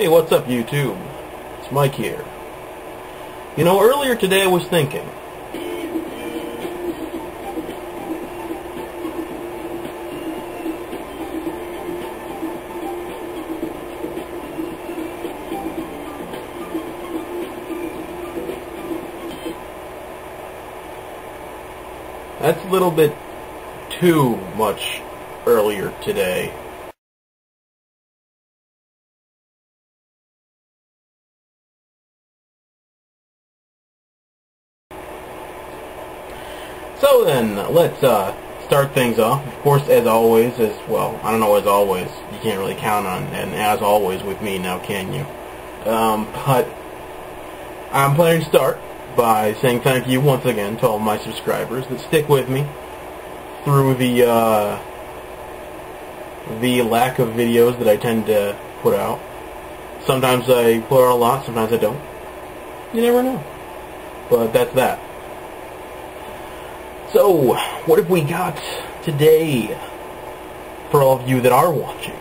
Hey, what's up, YouTube? It's Mike here. You know, earlier today I was thinking. That's a little bit too much earlier today. So then, let's start things off. Of course, as always, I don't know, as always, you can't really count on an as always with me now, can you? But I'm planning to start by saying thank you once again to all my subscribers that stick with me through the lack of videos that I tend to put out. Sometimes I put out a lot, sometimes I don't. You never know. But that's that. So, what have we got today for all of you that are watching,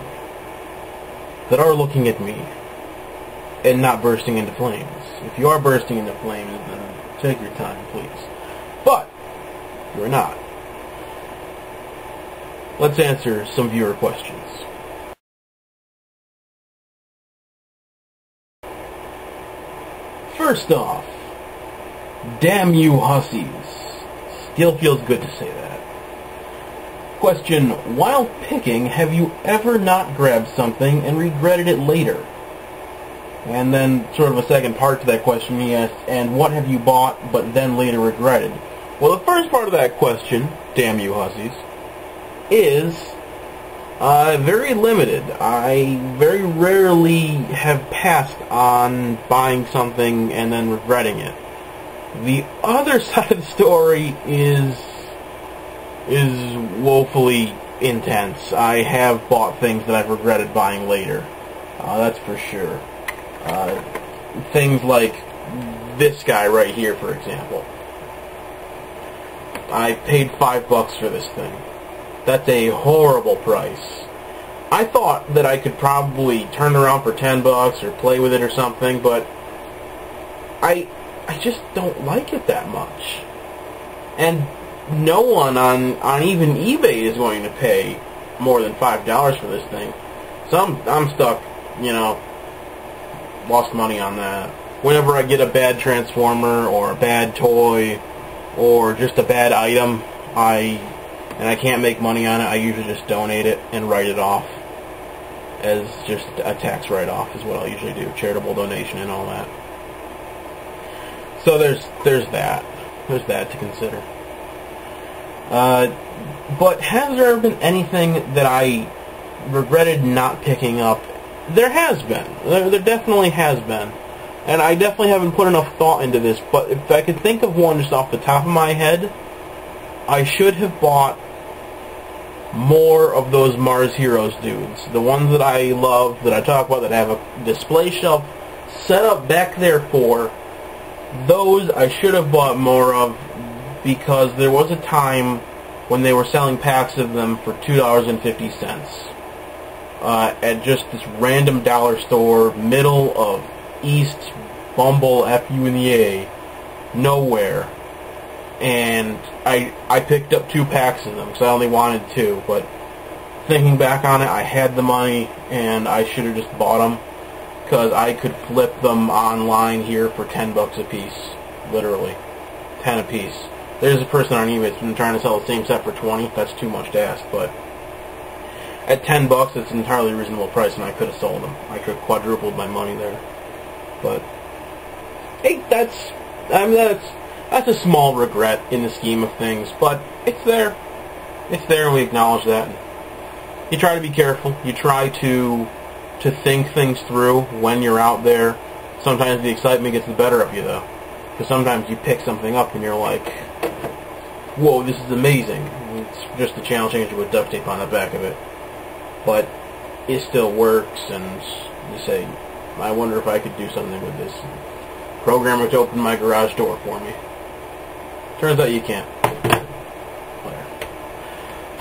that are looking at me, and not bursting into flames? If you are bursting into flames, then take your time, please. But, you're not. Let's answer some viewer questions. First off, damn you hussies. Still feels good to say that. Question, while picking, have you ever not grabbed something and regretted it later? And then sort of a second part to that question he asked, and what have you bought but then later regretted? Well, the first part of that question, damn you hussies, is very limited. I very rarely have passed on buying something and then regretting it. The other side of the story is woefully intense. I have bought things that I've regretted buying later. That's for sure. Things like this guy right here, for example. I paid $5 for this thing. That's a horrible price. I thought that I could probably turn it around for $10 or play with it or something, but I just don't like it that much. And no one on even eBay is going to pay more than $5 for this thing. So I'm stuck, you know, lost money on that. Whenever I get a bad Transformer or a bad toy or just a bad item, and I can't make money on it, I usually just donate it and write it off as just a tax write-off is what I'll usually do, charitable donation and all that. So there's that. There's that to consider. But has there ever been anything that I regretted not picking up? There has been. There definitely has been. And I definitely haven't put enough thought into this, but if I could think of one just off the top of my head, I should have bought more of those Mars Heroes dudes. The ones that I love, that I talk about, that I have a display shelf set up back there for. Those I should have bought more of, because there was a time when they were selling packs of them for $2.50 at just this random dollar store, middle of East Bumble, F-U in the A, nowhere. And I picked up 2 packs of them, because I only wanted 2, but thinking back on it, I had the money, and I should have just bought them. Because I could flip them online here for $10 a piece, literally, 10 a piece. There's a person on eBay that's been trying to sell the same set for 20. That's too much to ask, but at $10, it's an entirely reasonable price, and I could have sold them. I could have quadrupled my money there. But hey, that's a small regret in the scheme of things, but it's there. It's there, and we acknowledge that. You try to be careful. You try to think things through when you're out there. Sometimes the excitement gets the better of you, though. Because sometimes you pick something up and you're like, whoa, this is amazing. It's just a channel changer with duct tape on the back of it. But it still works, and you say, I wonder if I could do something with this. Program it to open my garage door for me. Turns out you can't.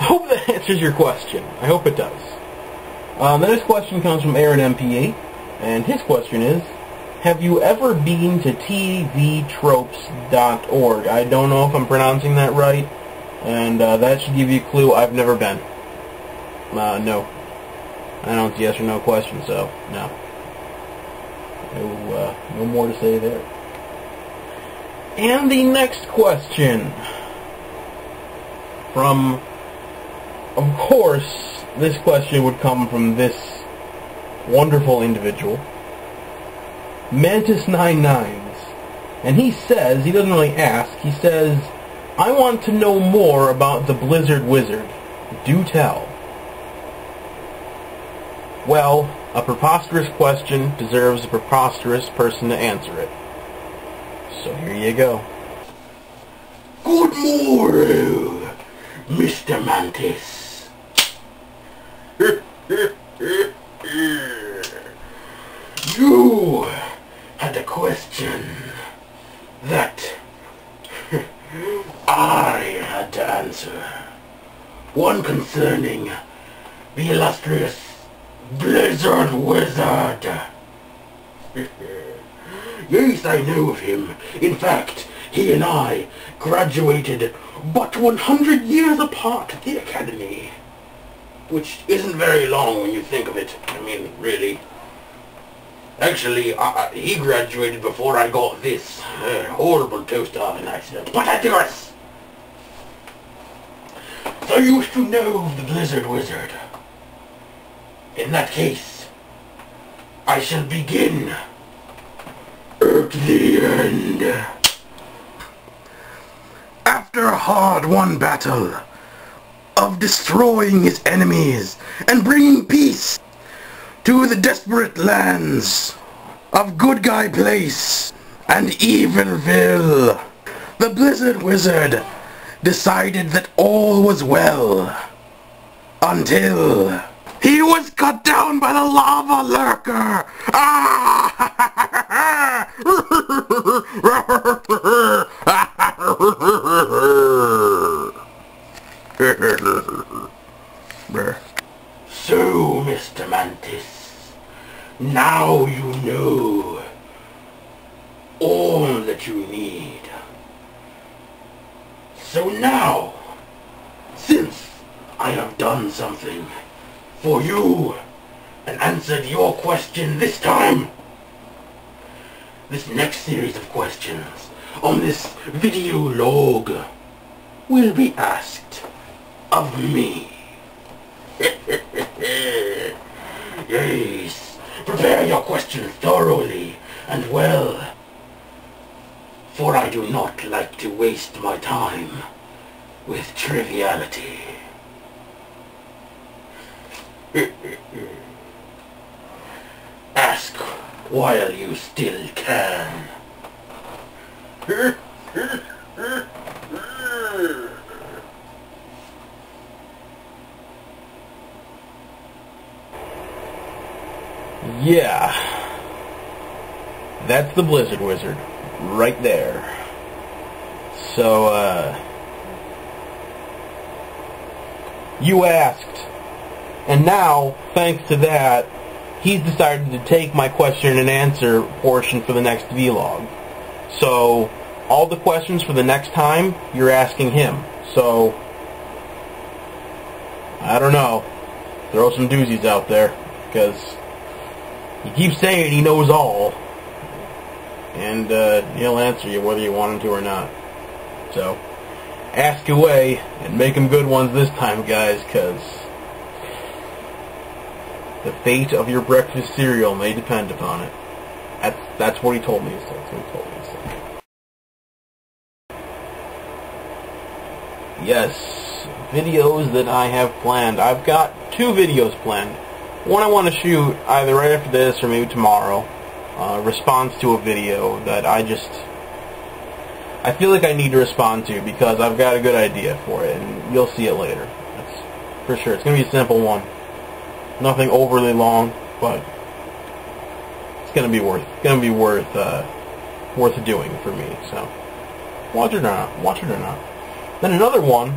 I hope that answers your question. I hope it does. The next question comes from Aaron MP8. And his question is, have you ever been to v2.0? I don't know if I'm pronouncing that right, and that should give you a clue. I've never been. No. I know it's a yes or no question, so no. No more to say there. And the next question from, of course, this question would come from this wonderful individual, Mantis99s, and he says, he doesn't really ask, he says, I want to know more about the Blizzard Wizard. Do tell. Well, a preposterous question deserves a preposterous person to answer it. So here you go. Good morning, Mr. Mantis. You had a question that I had to answer. One concerning the illustrious Blizzard Wizard. Yes, I know of him. In fact, he and I graduated but 100 years apart at the Academy. Which isn't very long when you think of it. I mean, really. Actually, he graduated before I got this horrible toast oven accident. But I digress. So you wish to know of the Blizzard Wizard. In that case, I shall begin at the end. After a hard-won battle of destroying his enemies and bringing peace to the desperate lands of Good Guy Place and Evilville, the Blizzard Wizard decided that all was well until he was cut down by the lava lurker. So, Mr. Mantis, now you know all that you need. So now, since I have done something for you and answered your question this time, this next series of questions on this video log will be asked of me. Yes, prepare your questions thoroughly and well, for I do not like to waste my time with triviality. Ask while you still can. Yeah. That's the Blizzard Wizard. Right there. So, you asked. And now, thanks to that, he's decided to take my question and answer portion for the next vlog. So, all the questions for the next time, you're asking him. So, I don't know. Throw some doozies out there, because he keeps saying he knows all. And he'll answer you whether you want him to or not. So, ask away, and make them good ones this time, guys, because the fate of your breakfast cereal may depend upon it. That's what he told me to say. That's what he told me to say. Yes, videos that I have planned. I've got 2 videos planned. One I want to shoot either right after this or maybe tomorrow. Response to a video that I feel like I need to respond to because I've got a good idea for it, and you'll see it later. That's for sure. It's going to be a simple one. Nothing overly long, but it's going to be worth doing for me. So watch it or not. Then another one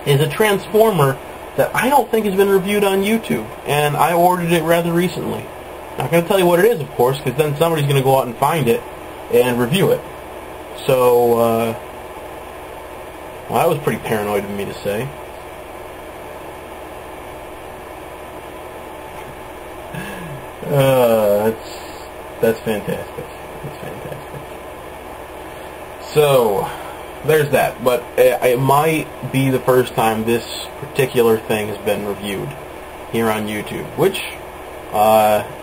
is a Transformer that I don't think has been reviewed on YouTube, and I ordered it rather recently. Not going to tell you what it is, of course, because then somebody's going to go out and find it and review it. So, well, that was pretty paranoid of me to say. That's fantastic. That's fantastic. So, there's that. But it might be the first time this particular thing has been reviewed here on YouTube, which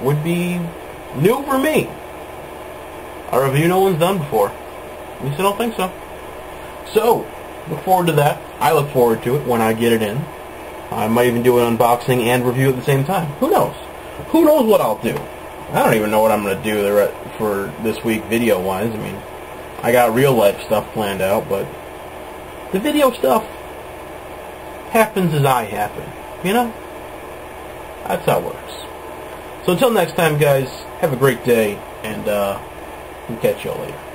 would be new for me. A review no one's done before. At least I don't think so. So, look forward to that. I look forward to it when I get it in. I might even do an unboxing and review at the same time. Who knows? Who knows what I'll do? I don't even know what I'm going to do for this week video-wise. I mean, I got real-life stuff planned out, but the video stuff happens as I happen. You know? That's how it works. So until next time, guys, have a great day, and we'll catch y'all later.